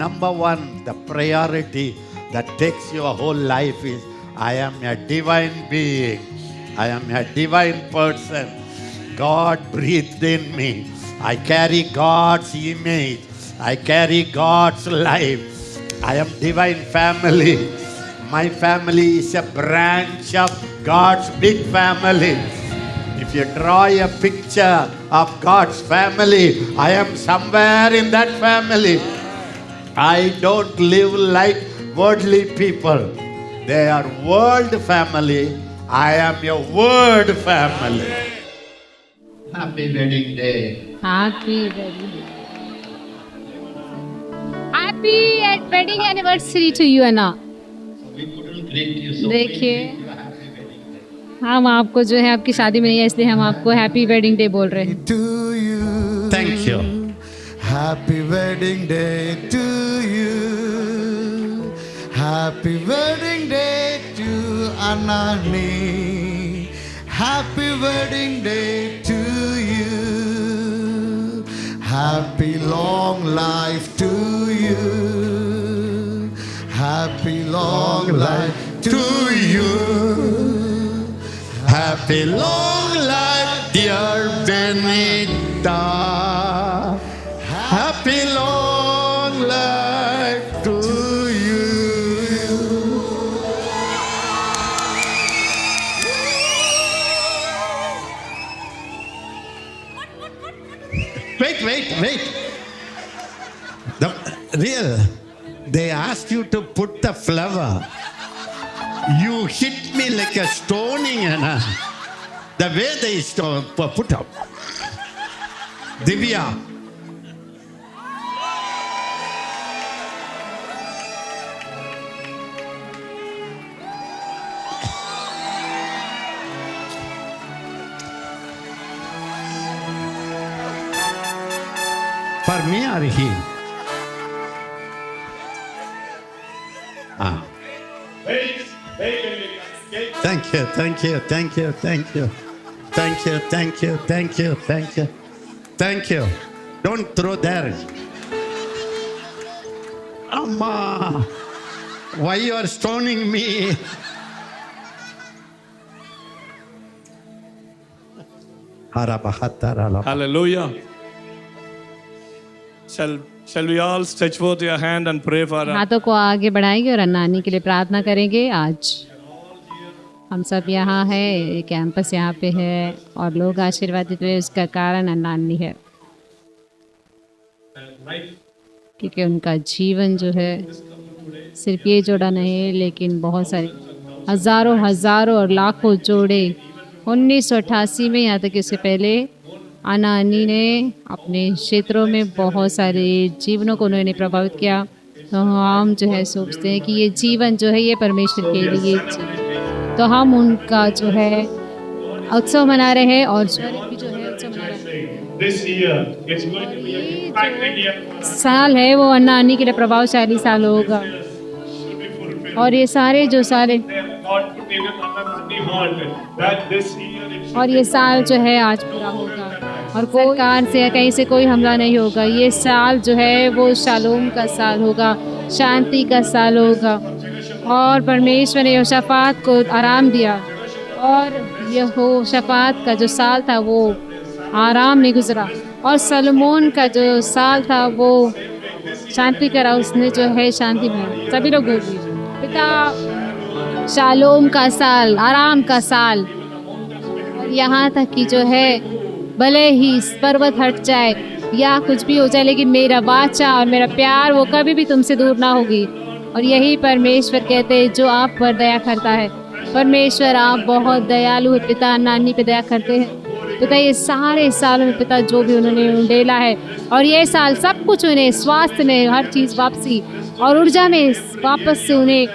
number one, the priority that takes your whole life is, I am a divine being. I am a divine person. God breathed in me. I carry God's image. I carry God's life. I am divine family. My family is a branch of God's big family. If you draw a picture of God's family, I am somewhere in that family. I don't live like worldly people. They are world family. I am your word family. Happy wedding day. Happy wedding. Happy wedding anniversary to you, Anna. We couldn't greet you so देखिए, हम आपको जो है आपकी शादी में नहीं है, इसलिए हम आपको हैप्पी वेडिंग डे बोल रहे हैं. To you. Thank you. Happy wedding day to you. Happy wedding day to Anani. Happy wedding day to you. Happy long life to you. Happy long life to you. Happy long life, dear Benita. Happy long life to you. Wait. The real, they asked you to put the flower. You hit me like a stoning, Anna. The way they put up. Divya. For me or he? Ah. Thank you. Don't throw there. Amma, why you are stoning me? Hallelujah. Shall we all stretch forth your hand and pray for her? हाथों को आगे बढ़ाएंगे और अन्नानी के लिए प्रार्थना करेंगे. आज हम सब यहाँ है, कैंपस यहाँ पे है और लोग आशीर्वादित हुए, उसका कारण अन्नानी है, क्योंकि उनका जीवन जो है सिर्फ ये जोड़ा नहीं, लेकिन बहुत सारे हज़ारों और लाखों जोड़े 1988 में, यहाँ तक कि उससे पहले अन्नानी ने अपने क्षेत्रों में बहुत सारे जीवनों को उन्होंने प्रभावित किया. तो हम जो है सोचते हैं कि ये जीवन जो है ये परमेश्वर के लिए, तो हम उनका जो है उत्सव मना रहे हैं और स्वर्ग भी जो है उत्सव मना रहे हैं. This year it's going to be a impacting year for us. साल है वो अन्नानी के लिए प्रभावशाली साल होगा, Should be fulfilled. और ये सारे जो सारे God put in Anna's heart that this year it should और ये साल जो है आज पूरा होगा और कोई कार से कहीं से कोई हमला नहीं होगा. ये साल जो है वो शालोम का साल होगा, शांति का साल होगा. और परमेश्वर ने यहोशापात को आराम दिया और यहोशापात का जो साल था वो आराम में गुजरा, और सलोमोन का जो साल था वो शांति करा, उसने जो है शांति में. सभी लोग बोलिए, पिता शालोम का साल, आराम का साल. और यहाँ तक कि जो है भले ही पर्वत हट जाए या कुछ भी हो जाए, लेकिन मेरा वाचा और मेरा प्यार वो कभी भी तुमसे दूर ना होगी. और यही परमेश्वर कहते हैं जो आप पर दया करता है. परमेश्वर आप बहुत दयालु है पिता, अन्नानी पे दया करते हैं पिता. ये सारे सालों में पिता जो भी उन्होंने उंडेला है, और ये साल सब कुछ उन्हें स्वास्थ्य में हर चीज़ वापसी और ऊर्जा में वापस से उन्हें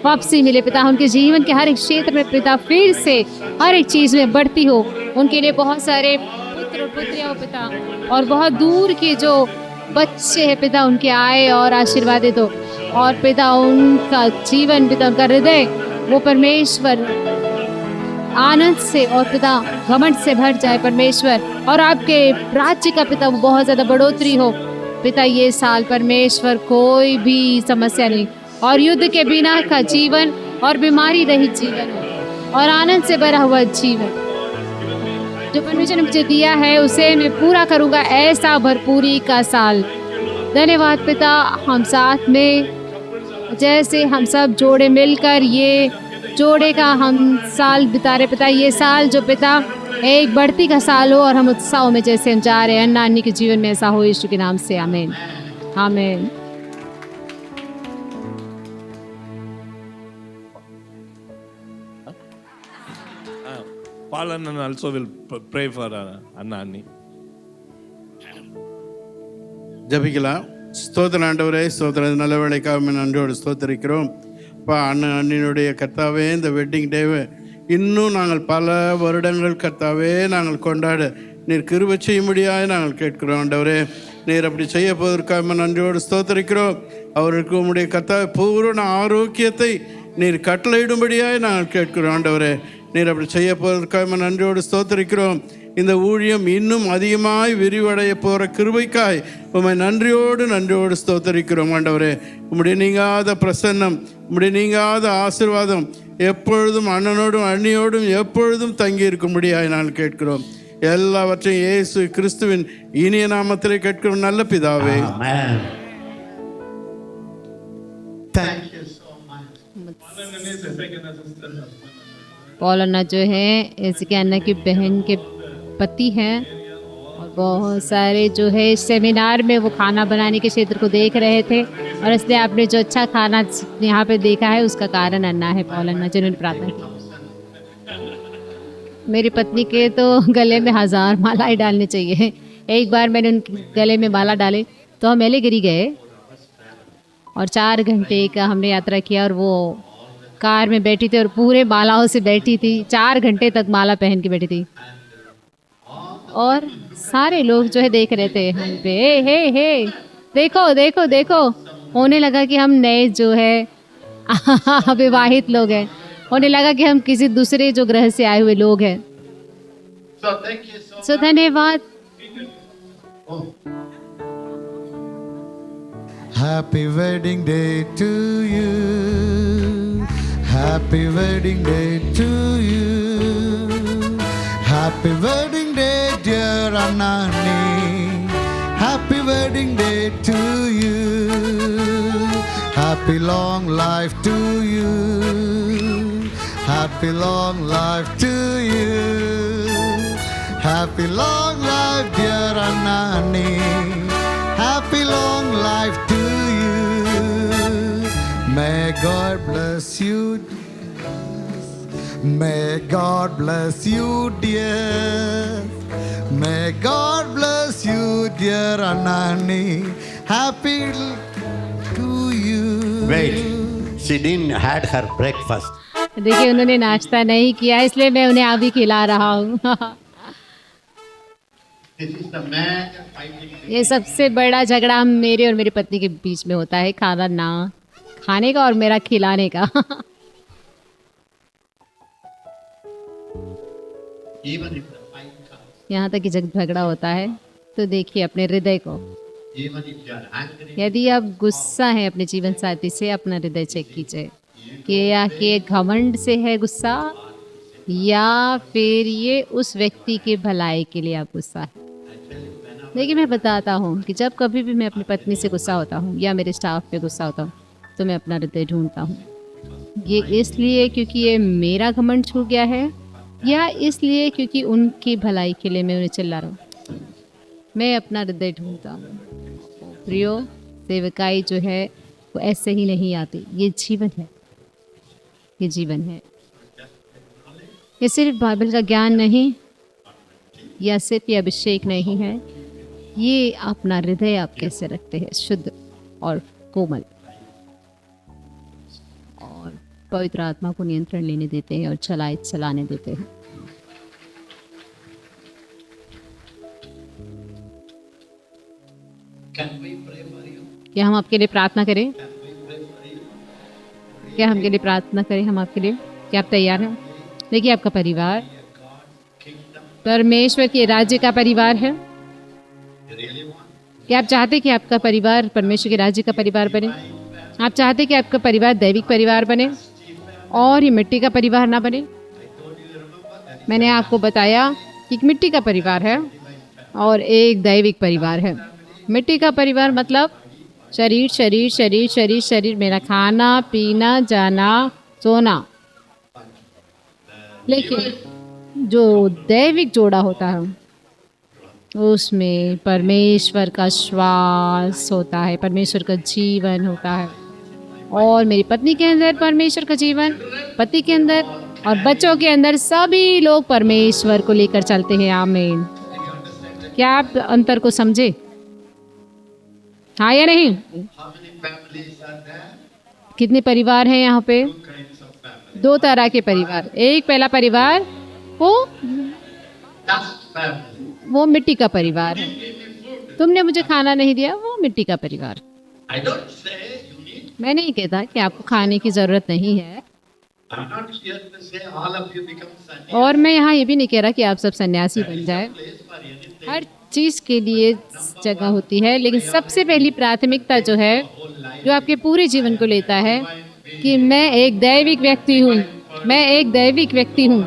वापसी मिले पिता. उनके जीवन के हर एक क्षेत्र में पिता फिर से हर एक चीज़ में बढ़ती हो. उनके लिए बहुत सारे पुत्र और पुत्रियाँ हो पिता, और बहुत दूर के जो बच्चे हैं पिता उनके आए और आशीर्वादित हो. और पिता उनका जीवन पिता उनका हृदय वो परमेश्वर आनंद से और पिता घमंड से भर जाए परमेश्वर, और आपके राज्य का पिता बहुत ज़्यादा बढ़ोतरी हो. पिता ये साल परमेश्वर कोई भी समस्या नहीं और युद्ध के बिना का जीवन और बीमारी रहित जीवन हो और आनंद से भरा हुआ जीवन जो परमेश्वर ने मुझे दिया है उसे मैं पूरा करूँगा, ऐसा भरपूरी का साल। धन्यवाद पिता, हम साथ में जैसे हम सब जोड़े मिलकर ये जोड़े का हम साल बिता रहे पिता, ये साल जो पिता एक बढ़ती का साल हो और हम उत्साह में जैसे हम जा रहे हैं अन्ना अन्नी के जीवन में ऐसा हो, यीशु के नाम से आमीन आमीन। Paul and also will pray for Anna Anni. ஜபிக்கலாம். ஸ்தோத்திரம் ஆண்டவரே, ஸ்தோத்திரம் நல்ல வேலைக்காக நன்றியோடு ஸ்தோத்திரிக்கிறோம். அண்ணன் அண்ணினுடைய கர்த்தாவே இந்த வெட்டிங் டேவை இன்னும் நாங்கள் பல வருடங்கள் கர்த்தாவே நாங்கள் கொண்டாட நீர் கிருபை செய்யும்படியாக நாங்கள் கேட்கிறோம் ஆண்டவரே. நீர் அப்படி செய்ய போவதற்காக நன்றியோடு ஸ்தோத்திரிக்கிறோம். அவருக்கு உம்முடைய கர்த்தாவே பூரண ஆரோக்கியத்தை நீர் கட்டளையிடும்படியாக நாங்கள் கேட்கிறோம் ஆண்டவரே. நீர் அப்படி செய்ய போவதற்காக நன்றியோடு ஸ்தோத்திரிக்கிறோம். இந்த ஊழியம் இன்னும் அதிகமாய் விரிவடைய போகிற கிருபைக்காய் உம்மை நன்றியோடு ஸ்தோத்திரிக்கிறோம் ஆண்டவரே. உம்முடைய நீங்காத பிரசன்னம், உம்முடைய நீங்காத ஆசீர்வாதம் எப்பொழுதும் அண்ணனோடும் அண்ணியோடும் எப்பொழுதும் தங்கி இருக்கும்படியாய் நான் கேட்கிறோம். எல்லாவற்றையும் இயேசு கிறிஸ்துவின் இனிய நாமத்திலே கேட்கிறோம் நல்ல பிதாவே. पॉल अन्ना जो है इसके अन्ना की बहन के पति हैं और बहुत सारे जो है इस सेमिनार में वो खाना बनाने के क्षेत्र को देख रहे थे और इसलिए आपने जो अच्छा खाना यहाँ पे देखा है उसका कारण अन्ना है, पॉल अन्ना जिन्होंने प्रार्थना की। मेरी पत्नी के तो गले में 1000 मालाएं डालनी चाहिए। एक बार मैंने उनके गले में माला डाले तो हम एलेगिरी गए और 4 घंटे का हमने यात्रा किया और वो कार में बैठी थी और पूरे मालाओं से बैठी थी, 4 घंटे तक माला पहन के बैठी थी और सारे लोग जो है देख रहे थे हम पे, हे देखो देखो देखो। होने लगा कि हम नए जो है विवाहित लोग हैं, होने लगा कि हम किसी दूसरे जो ग्रह से आए हुए लोग हैं। सो धन्यवाद। Happy wedding day to you. Happy wedding day to you. Happy wedding day dear Anani. Happy wedding day to you. Happy long life to you. Happy long life to you. Happy long life dear Anani. Happy long life to you. May God bless you. May God bless you, dear. May God bless you, dear Anani. Happy to you. Wait, she didn't had her breakfast. देखिए उन्होंने नाश्ता नहीं किया इसलिए मैं उन्हें अभी खिला रहा हूँ। ये सबसे बड़ा झगड़ा मेरे और मेरी पत्नी के बीच में होता है, खाना ना खाने का और मेरा खिलाने का। यहाँ तक कि जब झगड़ा होता है तो देखिए अपने हृदय को, यदि आप गुस्सा है अपने जीवन साथी से अपना हृदय चेक कीजिए कि या कि घमंड से है गुस्सा या फिर ये उस व्यक्ति के भलाई के लिए आप गुस्सा है। देखिए मैं बताता हूँ कि जब कभी भी मैं अपनी पत्नी से गुस्सा होता हूँ या मेरे स्टाफ पे गुस्सा होता हूँ तो मैं अपना हृदय ढूंढता हूँ। ये इसलिए क्योंकि ये मेरा घमंड छूट गया है या इसलिए क्योंकि उनकी भलाई के लिए मैं उन्हें चिल्ला रहा हूँ। मैं अपना हृदय ढूंढता हूँ। प्रियो, सेवकाई जो है वो ऐसे ही नहीं आती, ये जीवन है, ये जीवन है। ये सिर्फ बाइबल का ज्ञान नहीं या सिर्फ ये अभिषेक नहीं है, ये अपना हृदय आप कैसे रखते हैं शुद्ध और कोमल और पवित्र आत्मा को नियंत्रण लेने देते हैं और चलाने देते हैं। क्या हम आपके लिए प्रार्थना करें? क्या हम के लिए प्रार्थना करें? हम आपके लिए, क्या आप तैयार हैं? देखिए आपका परिवार परमेश्वर के राज्य का परिवार है। कि आप चाहते कि आपका परिवार परमेश्वर के राज्य का परिवार बने? आप चाहते कि आपका परिवार दैविक परिवार बने और ये मिट्टी का परिवार ना बने? मैंने आपको बताया कि एक मिट्टी का परिवार है और एक दैविक परिवार है। मिट्टी का परिवार मतलब शरीर शरीर शरीर शरीर शरीर, मेरा खाना पीना जाना सोना। लेकिन जो दैविक जोड़ा होता है उसमें परमेश्वर का श्वास होता है, परमेश्वर का जीवन होता है। और मेरी पत्नी के अंदर परमेश्वर का जीवन, पति के अंदर और बच्चों के अंदर, सभी लोग परमेश्वर को लेकर चलते हैं। आमीन। क्या आप अंतर को समझे? हाँ या नहीं? कितने परिवार हैं यहाँ पे? 2 तरह के परिवार। एक पहला परिवार वो मिट्टी का परिवार है। तुमने मुझे खाना नहीं दिया, वो मिट्टी का परिवार। मैं नहीं कहता कि आपको खाने की जरूरत नहीं है, और मैं यहाँ ये भी नहीं कह रहा कि आप सब सन्यासी बन जाए। हर चीज़ के लिए जगह होती है, लेकिन सबसे पहली प्राथमिकता जो है, जो आपके पूरे जीवन को लेता है कि मैं एक दैविक व्यक्ति हूँ, मैं एक दैविक व्यक्ति हूँ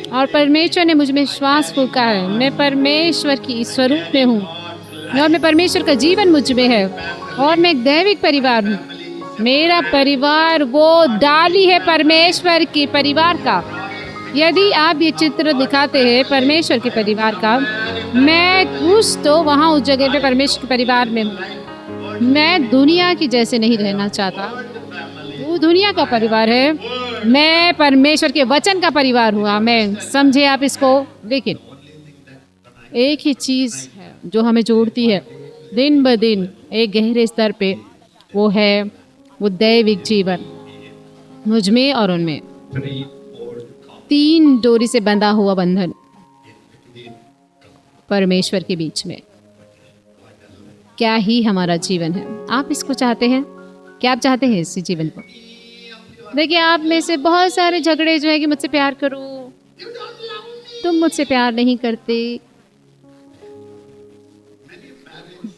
और परमेश्वर ने मुझ में श्वास फूंका है। मैं परमेश्वर की स्वरूप में हूँ और मैं परमेश्वर का जीवन मुझ में है और मैं एक दैविक परिवार हूँ। मेरा परिवार वो डाली है परमेश्वर के परिवार का। यदि आप ये चित्र दिखाते हैं परमेश्वर के परिवार का, मैं खुश तो वहाँ उस जगह पे परमेश्वर के परिवार में हूँ। मैं दुनिया की जैसे नहीं रहना चाहता, वो दुनिया का परिवार है, मैं परमेश्वर के वचन का परिवार हुआ। मैं समझे आप इसको? लेकिन एक ही चीज़ है जो हमें जोड़ती है दिन ब दिन एक गहरे स्तर पे, वो है वो दैविक जीवन मुझ में और उनमें। 3 डोरी से बंधा हुआ बंधन परमेश्वर के बीच में। क्या ही हमारा जीवन है। आप इसको चाहते हैं? क्या आप चाहते हैं इस जीवन को? देखिए, आप में से बहुत सारे झगड़े जो है कि मुझसे प्यार करो, तुम मुझसे प्यार नहीं करते।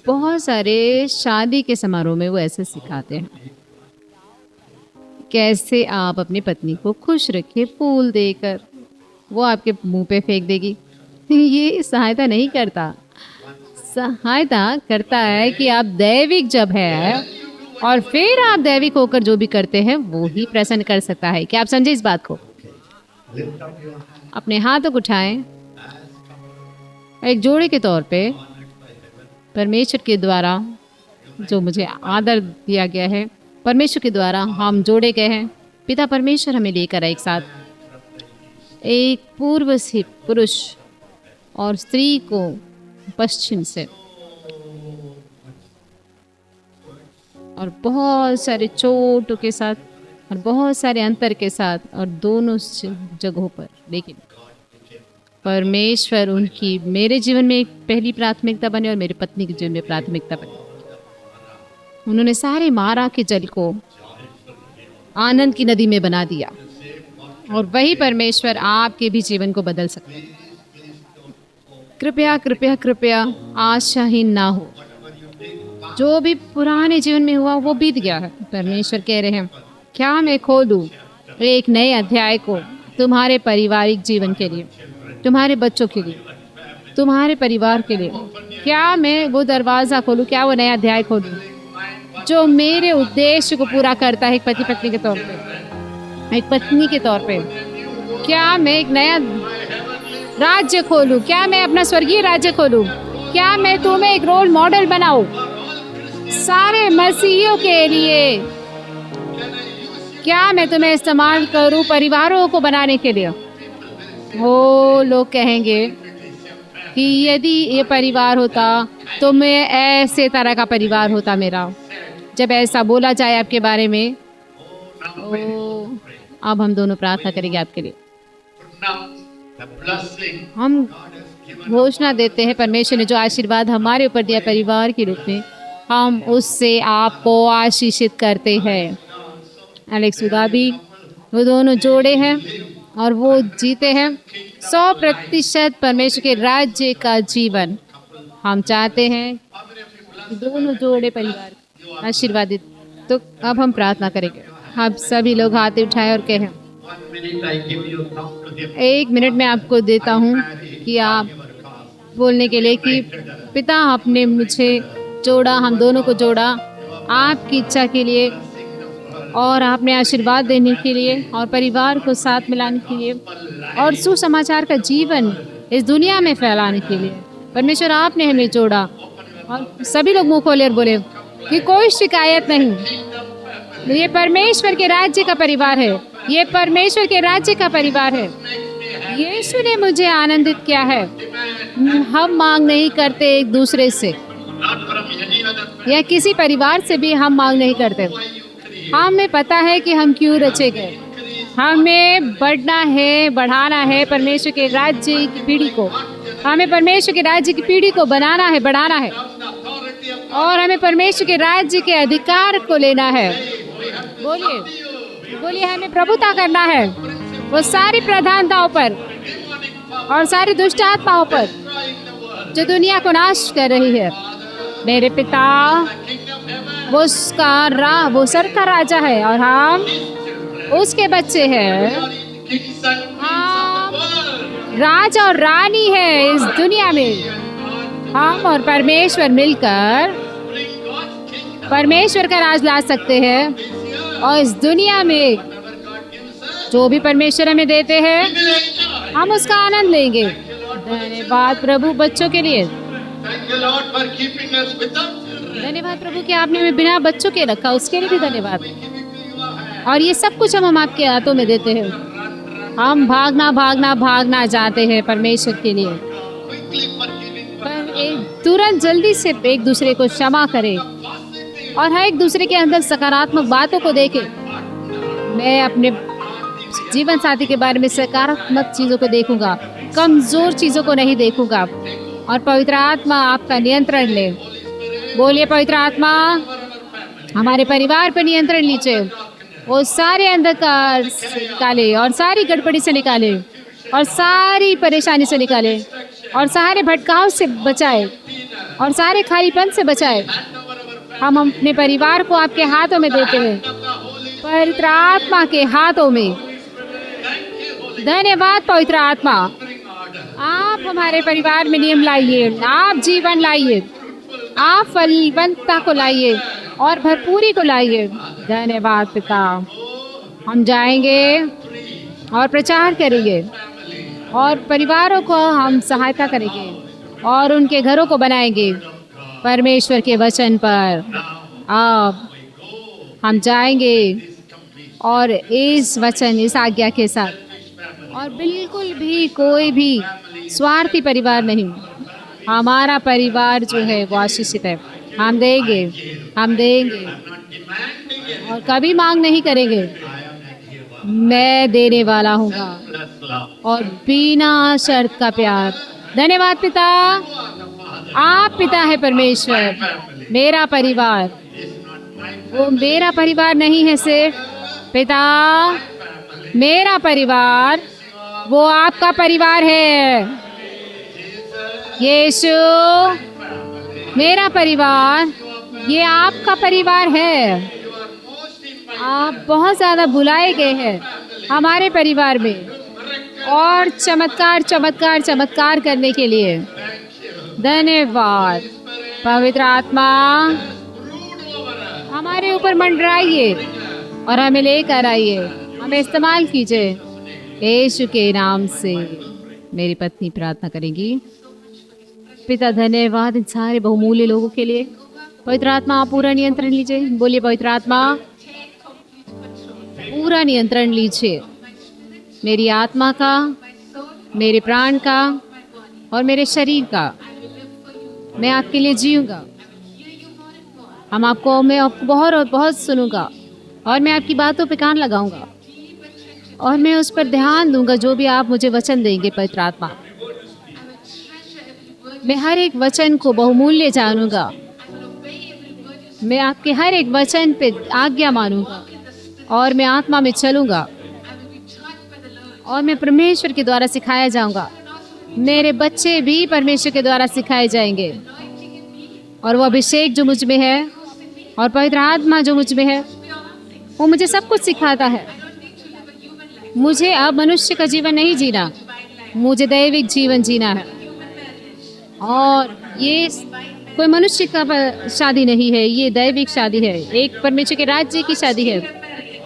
बहुत सारे शादी के समारोह में वो ऐसे सिखाते हैं कैसे आप अपनी पत्नी को खुश रखिए फूल देकर। वो आपके मुंह पे फेंक देगी। ये सहायता नहीं करता। सहायता करता है कि आप दैविक जब है और फिर आप दैविक होकर जो भी करते हैं वो ही प्रसन्न कर सकता है। क्या आप समझे इस बात को? अपने हाथों को उठाएं। एक जोड़े के तौर पे परमेश्वर के द्वारा जो मुझे आदर दिया गया है, परमेश्वर के द्वारा हम जोड़े गए हैं। पिता परमेश्वर हमें लेकर एक साथ, एक पूर्व से पुरुष और स्त्री को पश्चिम से, और बहुत सारे चोटों के साथ और बहुत सारे अंतर के साथ और दोनों जगहों पर, लेकिन परमेश्वर उनकी मेरे जीवन में एक पहली प्राथमिकता बने और मेरी पत्नी के जीवन में प्राथमिकता बने। उन्होंने सारे मारा के जल को आनंद की नदी में बना दिया, और वही परमेश्वर आपके भी जीवन को बदल सकते हैं। कृपया कृपया कृपया आशाहीन ना हो। जो भी पुराने जीवन में हुआ वो बीत गया है। परमेश्वर कह रहे हैं, क्या मैं खोलूं एक नए अध्याय को तुम्हारे पारिवारिक जीवन के लिए, तुम्हारे बच्चों के लिए, तुम्हारे परिवार के लिए? क्या मैं वो दरवाज़ा खोलूं? क्या वो नया अध्याय खोलूं जो मेरे उद्देश्य को पूरा करता है, एक पति पत्नी के तौर पे, एक पत्नी के तौर पे? क्या मैं एक नया राज्य खोलूं? क्या मैं अपना स्वर्गीय राज्य खोलूं? क्या मैं तुम्हें एक रोल मॉडल बनाऊं सारे मसीहियों के लिए? क्या मैं तुम्हें इस्तेमाल करूं परिवारों को बनाने के लिए? वो लोग कहेंगे कि यदि ये परिवार होता तो मैं ऐसे तरह का परिवार होता मेरा। जब ऐसा बोला जाए आपके बारे में, अब हम दोनों प्रार्थना करेंगे आपके लिए। हम घोषणा देते हैं, परमेश्वर ने जो आशीर्वाद हमारे ऊपर दिया परिवार के रूप में, हम उससे आपको आशीषित करते हैं। एलेक्स उदाबी, वो दोनों जोड़े हैं और वो जीते हैं 100% परमेश्वर के राज्य का जीवन। हम चाहते हैं दोनों जोड़े परिवार आशीर्वादित। तो अब हम प्रार्थना करेंगे। आप सभी लोग हाथ उठाएं और कहें, 1 minute I give you now to give. 1 minute में आपको देता हूँ कि आप बोलने के लिए कि पिता आपने मुझे जोड़ा, हम दोनों को जोड़ा आपकी इच्छा के लिए, और आपने आशीर्वाद देने के लिए और परिवार को साथ मिलाने के लिए और सुसमाचार का जीवन इस दुनिया में फैलाने के लिए। परमेश्वर आपने हमें जोड़ा। और सभी लोग मुंह खोले और बोले कि कोई शिकायत नहीं, ये परमेश्वर के राज्य का परिवार है, ये परमेश्वर के राज्य का परिवार है। यीशु ने मुझे आनंदित किया है। हम मांग नहीं करते एक दूसरे से या किसी परिवार से भी हम मांग नहीं करते। हमें पता है कि हम क्यों रचे गए। हमें बढ़ना है, बढ़ाना है परमेश्वर के राज्य की पीढ़ी को। हमें परमेश्वर के राज्य की पीढ़ी को बनाना है, बढ़ाना है, और हमें परमेश्वर के राज्य के अधिकार को लेना है। बोलिए बोलिए, हमें प्रभुता करना है वो सारी प्रधानताओं पर और सारी दुष्ट आत्माओं पर जो दुनिया को नाश कर रही है। मेरे पिता वो सर का राजा है और हम उसके बच्चे हैं। हम राजा और रानी है इस दुनिया में। हम और परमेश्वर मिलकर परमेश्वर का राज ला सकते हैं, और इस दुनिया में जो भी परमेश्वर हमें देते हैं हम उसका आनंद लेंगे। धन्यवाद प्रभु बच्चों के लिए। Thank you, Lord, for keeping us without children. धन्यवाद प्रभु कि आपने हमें बिना बच्चों के रखा, उसके लिए भी धन्यवाद। और ये सब कुछ हम आपके हाथों में देते हैं। हम भागना भागना भागना चाहते हैं परमेश्वर के लिए, Quickly forgiving. पर एक तुरंत जल्दी से एक दूसरे को क्षमा करें और हर एक दूसरे के अंदर सकारात्मक बातों को देखें। मैं अपने जीवन साथी के बारे में सकारात्मक चीज़ों को देखूंगा, कमज़ोर चीज़ों को नहीं देखूंगा। और पवित्र आत्मा आपका नियंत्रण ले। बोलिए पवित्र आत्मा हमारे परिवार पर नियंत्रण लीजिए। वो सारे अंधकार से निकाले और सारी गड़बड़ी से निकाले और सारी परेशानी से निकाले और सारे भटकाव से बचाए और सारे खालीपन से बचाए। हम अपने परिवार को आपके हाथों में देते हैं, पवित्र आत्मा के हाथों में। धन्यवाद पवित्र आत्मा, आप हमारे परिवार में नियम लाइए, आप जीवन लाइए, आप फलवंतता को लाइए और भरपूरी को लाइए। धन्यवाद पिता। हम जाएंगे और प्रचार करेंगे और परिवारों को हम सहायता करेंगे और उनके घरों को बनाएंगे परमेश्वर के वचन पर। अब हम जाएंगे और इस वचन, इस आज्ञा के साथ, और बिल्कुल भी कोई भी स्वार्थी परिवार नहीं। हमारा परिवार जो है वो आशीषित है। हम देंगे, हम देंगे और कभी मांग नहीं करेंगे। मैं देने वाला हूँगा और बिना शर्त का प्यार। धन्यवाद पिता। आप पिता है परमेश्वर। मेरा परिवार वो मेरा परिवार नहीं है सिर्फ पिता, मेरा परिवार वो आपका परिवार है। यीशु मेरा परिवार ये आपका परिवार है। आप बहुत ज़्यादा बुलाए गए हैं हमारे परिवार में और चमत्कार चमत्कार चमत्कार करने के लिए। धन्यवाद पवित्र आत्मा, हमारे ऊपर मंडराइए और हमें लेकर आइए, हमें इस्तेमाल कीजिए। यीशु के नाम से मेरी पत्नी प्रार्थना करेंगी। पिता धन्यवाद इन सारे बहुमूल्य लोगों के लिए। पवित्र आत्मा आप पूरा नियंत्रण लीजिए। बोलिए पवित्र आत्मा पूरा नियंत्रण लीजिए, मेरी आत्मा का, मेरे प्राण का और मेरे शरीर का। मैं आपके लिए जीऊँगा। मैं आपको बहुत और बहुत सुनूंगा और मैं आपकी बातों पे कान लगाऊंगा और मैं उस पर ध्यान दूंगा जो भी आप मुझे वचन देंगे। पवित्र आत्मा मैं हर एक वचन को बहुमूल्य जानूंगा। मैं आपके हर एक वचन पे आज्ञा मानूंगा और मैं आत्मा में चलूंगा और मैं परमेश्वर के द्वारा सिखाया जाऊंगा। मेरे बच्चे भी परमेश्वर के द्वारा सिखाए जाएंगे। और वो अभिषेक जो मुझ में है और पवित्र आत्मा जो मुझ में है, वो मुझे सब कुछ सिखाता है। मुझे अब मनुष्य का जीवन नहीं जीना, मुझे दैविक जीवन जीना है। और ये कोई मनुष्य का शादी नहीं है, ये दैविक शादी है। एक परमेश्वर के राज्य की शादी है,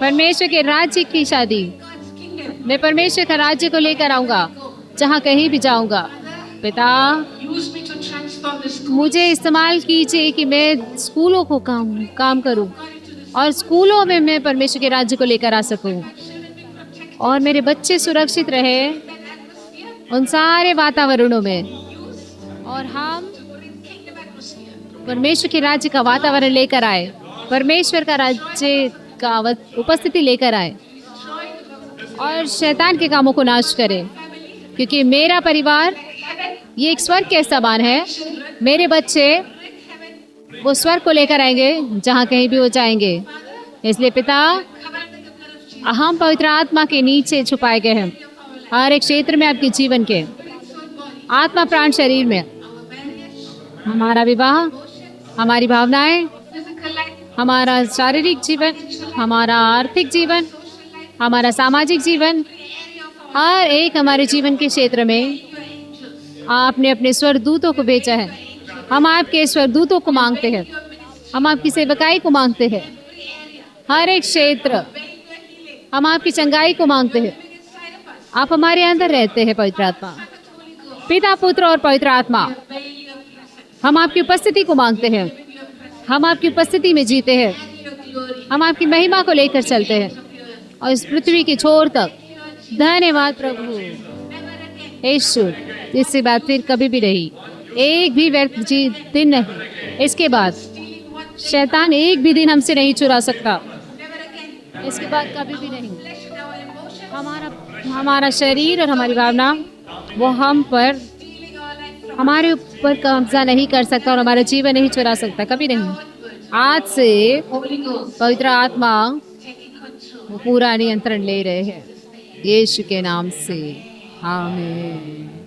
परमेश्वर के राज्य की शादी। मैं परमेश्वर का राज्य को लेकर आऊँगा जहाँ कहीं भी जाऊँगा। पिता, मुझे इस्तेमाल कीजिए कि मैं स्कूलों को काम करूं और स्कूलों में मैं परमेश्वर के राज्य को लेकर आ सकूं और मेरे बच्चे सुरक्षित रहे उन सारे वातावरणों में, और हम परमेश्वर के राज्य का वातावरण लेकर आए, परमेश्वर का राज्य का उपस्थिति लेकर आए और शैतान के कामों को नाश करें। क्योंकि मेरा परिवार ये एक स्वर्ग के समान है। मेरे बच्चे वो स्वर्ग को लेकर आएंगे जहाँ कहीं भी वो जाएंगे। इसलिए पिता, हम पवित्र आत्मा के नीचे छुपाए गए हैं हर एक क्षेत्र में आपके जीवन के, आत्मा प्राण शरीर में। हमारा विवाह, हमारी भावनाएं, हमारा शारीरिक जीवन, हमारा आर्थिक जीवन, हमारा सामाजिक जीवन, हर एक हमारे जीवन के क्षेत्र में आपने अपने स्वर्गदूतों को भेजा है। हम आपके स्वर्गदूतों को मांगते हैं, हम आपकी सेवकाई को मांगते हैं। हर एक क्षेत्र हम आपकी चंगाई को मांगते हैं। आप हमारे अंदर रहते हैं पवित्र आत्मा, पिता, पुत्र और पवित्र आत्मा। हम आपकी उपस्थिति को मांगते हैं, हम आपकी उपस्थिति में जीते हैं, हम आपकी महिमा को लेकर चलते हैं और इस पृथ्वी के छोर तक। धन्यवाद प्रभु यीशु। इसके बाद फिर कभी भी नहीं, एक भी व्यर्थ दिन नहीं। इसके बाद शैतान एक भी दिन हमसे नहीं चुरा सकता। इसके बाद कभी भी नहीं। हमारा शरीर और हमारी भावना वो हमारे ऊपर कब्जा नहीं कर सकता और हमारा जीवन नहीं चुरा सकता, कभी नहीं। आज से पवित्र आत्मा वो पूरा नियंत्रण ले रहे हैं यीशु के नाम से। आमीन।